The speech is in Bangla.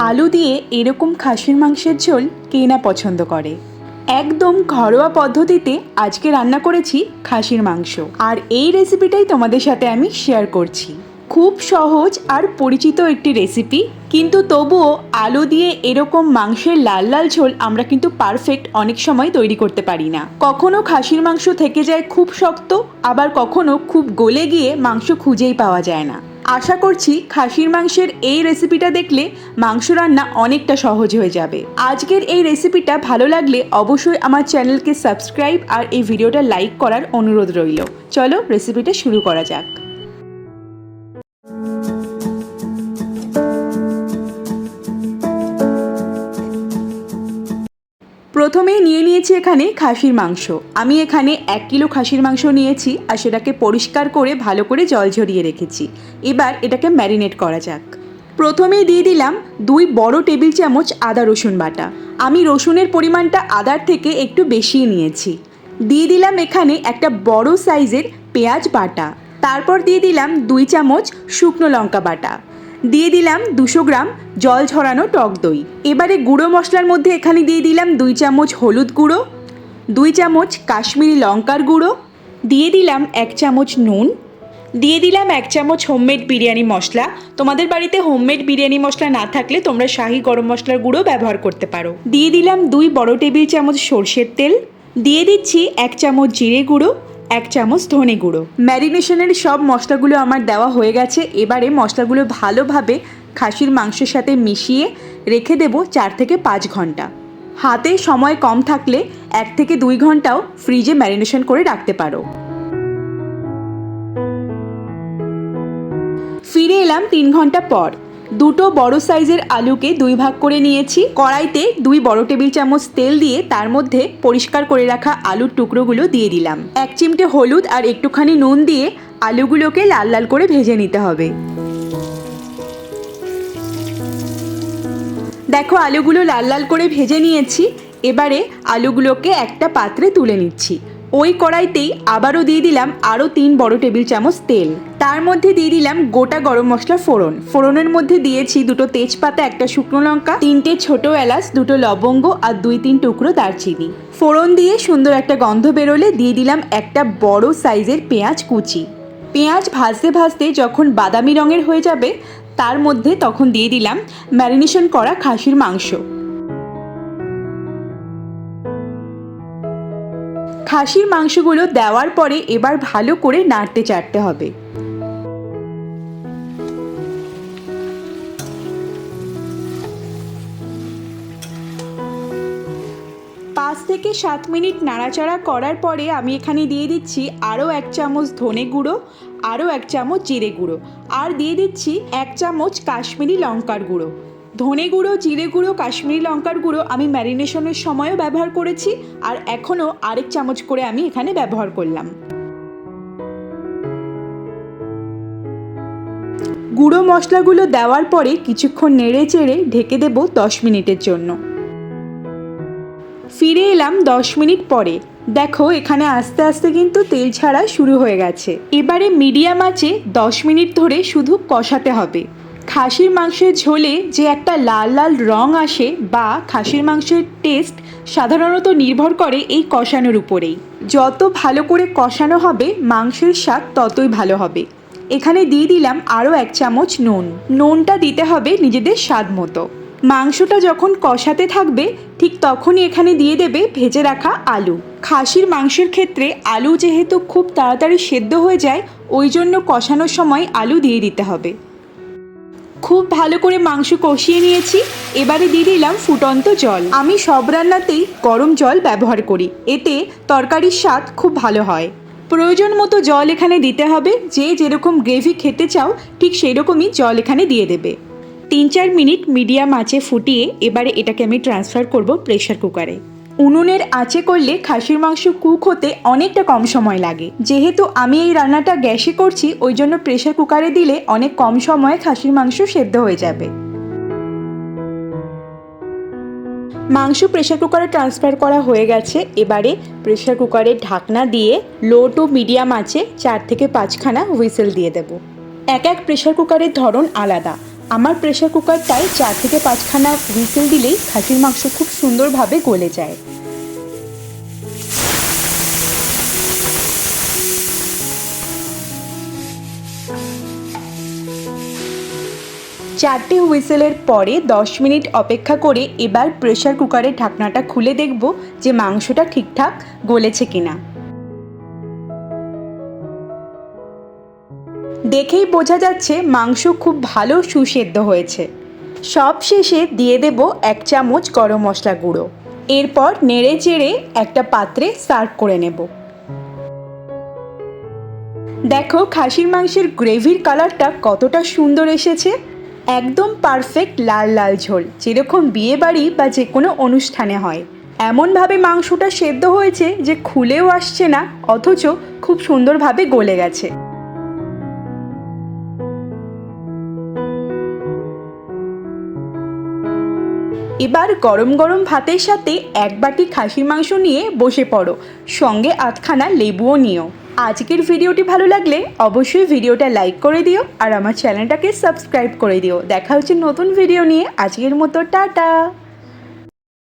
আলু দিয়ে এরকম খাসির মাংসের ঝোল কে না পছন্দ করে। একদম ঘরোয়া পদ্ধতিতে আজকে রান্না করেছি খাসির মাংস, আর এই রেসিপিটাই তোমাদের সাথে আমি শেয়ার করছি। খুব সহজ আর পরিচিত একটি রেসিপি, কিন্তু তবুও আলু দিয়ে এরকম মাংসের লাল লাল ঝোল আমরা কিন্তু পারফেক্ট অনেক সময় তৈরি করতে পারি না। কখনো খাসির মাংস থেকে যায় খুব শক্ত, আবার কখনো খুব গলে গিয়ে মাংস খুঁজেই পাওয়া যায় না। আশা করছি খাসির মাংসের এই রেসিপিটা দেখলে মাংস রান্না অনেকটা সহজ হয়ে যাবে। আজকের এই রেসিপিটা ভালো লাগলে অবশ্যই আমার চ্যানেলকে সাবস্ক্রাইব আর এই ভিডিওটা লাইক করার অনুরোধ রইল। চলো রেসিপিটা শুরু করা যাক। প্রথমেই নিয়ে নিয়েছি এখানে খাসির মাংস। আমি এখানে 1 কিলো খাসির মাংস নিয়েছি আর সেটাকে পরিষ্কার করে ভালো করে জল ঝরিয়ে রেখেছি। এবার এটাকে ম্যারিনেট করা যাক। প্রথমেই দিয়ে দিলাম 2 বড় টেবিল চামচ আদা রসুন বাটা। আমি রসুনের পরিমাণটা আদার থেকে একটু বেশিই নিয়েছি। দিয়ে দিলাম এখানে একটা বড় সাইজের পেঁয়াজ বাটা। তারপর দিয়ে দিলাম 2 চামচ শুকনো লঙ্কা বাটা। দিয়ে দিলাম 200 গ্রাম জল ঝরানো টক দই। এবারে গুঁড়ো মশলার মধ্যে এখানে দিয়ে দিলাম 2 চামচ হলুদ গুঁড়ো, 2 চামচ কাশ্মীরি লঙ্কার গুঁড়ো, দিয়ে দিলাম 1 চামচ নুন, দিয়ে দিলাম 1 চামচ হোমমেড বিরিয়ানি মশলা। তোমাদের বাড়িতে হোমমেড বিরিয়ানি মশলা না থাকলে তোমরা শাহি গরম মশলার গুঁড়ো ব্যবহার করতে পারো। দিয়ে দিলাম 2 বড় টেবিল চামচ সর্ষের তেল, দিয়ে দিচ্ছি 1 চামচ জিরে গুঁড়ো, 1 চামচ ধনে গুঁড়ো। ম্যারিনেশনের সব মশলাগুলো আমার দেওয়া হয়ে গেছে। এবারে মশলাগুলো ভালোভাবে খাসির মাংসের সাথে মিশিয়ে রেখে দেব 4 থেকে 5 ঘন্টা। হাতে সময় কম থাকলে 1 থেকে 2 ঘন্টাও ফ্রিজে ম্যারিনেশন করে রাখতে পারো। ফিরে এলাম 3 ঘন্টা পর। 2টো বড় সাইজের আলুকে 2 ভাগ করে নিয়েছি। কড়াইতে 2 বড় টেবিল চামচ তেল দিয়ে তার মধ্যে পরিষ্কার করে রাখা আলুর টুকরোগুলো দিয়ে দিলাম। 1 চিমটে হলুদ আর একটুখানি নুন দিয়ে আলুগুলোকে লাল লাল করে ভেজে নিতে হবে। দেখো আলুগুলো লাল লাল করে ভেজে নিয়েছি। এবারে আলুগুলোকে একটা পাত্রে তুলে নিচ্ছি। ওই কড়াইতেই আবারও দিয়ে দিলাম আরও 3 বড় টেবিল চামচ তেল। তার মধ্যে দিয়ে দিলাম গোটা গরম মশলা ফোড়ন। ফোড়নের মধ্যে দিয়েছি 2টো তেজপাতা, 1টা শুকনো লঙ্কা, 3টে ছোট এলাচ, 2টো লবঙ্গ আর 2-3 টুকরো দারচিনি। ফোড়ন দিয়ে সুন্দর একটা গন্ধ বেরোলে দিয়ে দিলাম একটা বড় সাইজের পেঁয়াজ কুচি। পেঁয়াজ ভাজতে ভাজতে যখন বাদামি রঙের হয়ে যাবে তার মধ্যে তখন দিয়ে দিলাম ম্যারিনেশন করা খাসির মাংস। খাসির মাংসগুলো দেওয়ার পরে এবার ভালো করে নাড়তে চাড়তে হবে। 5 থেকে 7 মিনিট নাড়াচাড়া করার পরে আমি এখানে দিয়ে দিচ্ছি আরও 1 চামচ ধনে গুঁড়ো, আরও 1 চামচ জিরে গুঁড়ো, আর দিয়ে দিচ্ছি 1 চামচ কাশ্মীরি লঙ্কার গুঁড়ো। ধনে গুঁড়ো, জিরে গুঁড়ো, কাশ্মীরি লঙ্কার গুঁড়ো আমি ম্যারিনেশনের সময়ও ব্যবহার করেছি, আর এখনও আরেক চামচ করে আমি এখানে ব্যবহার করলাম। গুঁড়ো মশলাগুলো দেওয়ার পরে কিছুক্ষণ নেড়ে চেড়ে ঢেকে দেব 10 মিনিটের জন্য। ফিরে এলাম 10 মিনিট পরে। দেখো এখানে আস্তে আস্তে কিন্তু তেল ছাড়া শুরু হয়ে গেছে। এবারে মিডিয়াম আঁচে 10 মিনিট ধরে শুধু কষাতে হবে। খাসির মাংসের ঝোলে যে একটা লাল লাল রং আসে বা খাসির মাংসের টেস্ট সাধারণত নির্ভর করে এই কষানোর উপরেই। যত ভালো করে কষানো হবে মাংসের স্বাদ ততই ভালো হবে। এখানে দিয়ে দিলাম আরও 1 চামচ নুন। নুনটা দিতে হবে নিজেদের স্বাদ মতো। মাংসটা যখন কষাতে থাকবে ঠিক তখনই এখানে দিয়ে দেবে ভেজে রাখা আলু। খাসির মাংসের ক্ষেত্রে আলু যেহেতু খুব তাড়াতাড়ি সেদ্ধ হয়ে যায়, ওই জন্য কষানোর সময় আলু দিয়ে দিতে হবে। খুব ভালো করে মাংস কষিয়ে নিয়েছি। এবারে দিয়ে দিলাম ফুটন্ত জল। আমি সব রান্নাতেই গরম জল ব্যবহার করি, এতে তরকারির স্বাদ খুব ভালো হয়। প্রয়োজন মতো জল এখানে দিতে হবে। যে যেরকম গ্রেভি খেতে চাও ঠিক সেই রকমই জল এখানে দিয়ে দেবে। 3-4 মিনিট মিডিয়াম আঁচে ফুটিয়ে এবারে এটাকে আমি ট্রান্সফার করব প্রেশার কুকারে। উনুনের আঁচে করলে খাসির মাংস কুক হতে অনেকটা কম সময় লাগে। যেহেতু আমি এই রান্নাটা গ্যাসে করছি ওই জন্য প্রেশার কুকারে দিলে অনেক কম সময়ে খাসির মাংস সেদ্ধ হয়ে যাবে। মাংস প্রেশার কুকারে ট্রান্সফার করা হয়ে গেছে। এবারে প্রেশার কুকারের ঢাকনা দিয়ে লো টু মিডিয়াম আঁচে 4 থেকে 5খানা হুইসেল দিয়ে দেব। এক এক প্রেশার কুকারের ধরন আলাদা। আমার প্রেসার কুকারটায় 4 থেকে 5খানা হুইসেল দিলেই খাসির মাংস খুব সুন্দরভাবে গলে যায়। চারটে হুইসেলের পরে 10 মিনিট অপেক্ষা করে এবার প্রেসার কুকারের ঢাকনাটা খুলে দেখব যে মাংসটা ঠিকঠাক গলেছে কিনা। দেখেই বোঝা যাচ্ছে মাংস খুব ভালো সুসেদ্ধ হয়েছে। সব শেষে দিয়ে দেব 1 চামচ গরম মশলা গুঁড়ো। এরপর নেড়ে চেড়ে একটা পাত্রে সার্ভ করে নেব। দেখো খাসির মাংসের গ্রেভির কালারটা কতটা সুন্দর এসেছে, একদম পারফেক্ট লাল লাল ঝোল, যেরকম বিয়ে বাড়ি বা যে কোনো অনুষ্ঠানে হয়। এমনভাবে মাংসটা সেদ্ধ হয়েছে যে খুলেও আসছে না, অথচ খুব সুন্দরভাবে গলে গেছে। এবার গরম গরম ভাতের সাথে 1 বাটি খাসির মাংস নিয়ে বসে পড়ো, সঙ্গে 8খানা লেবুও নিও। আজকের ভিডিওটি ভালো লাগলে অবশ্যই ভিডিওটা লাইক করে দিও আর আমার চ্যানেলটাকে সাবস্ক্রাইব করে দিও। দেখা হচ্ছে নতুন ভিডিও নিয়ে। আজকের মতো টাটা।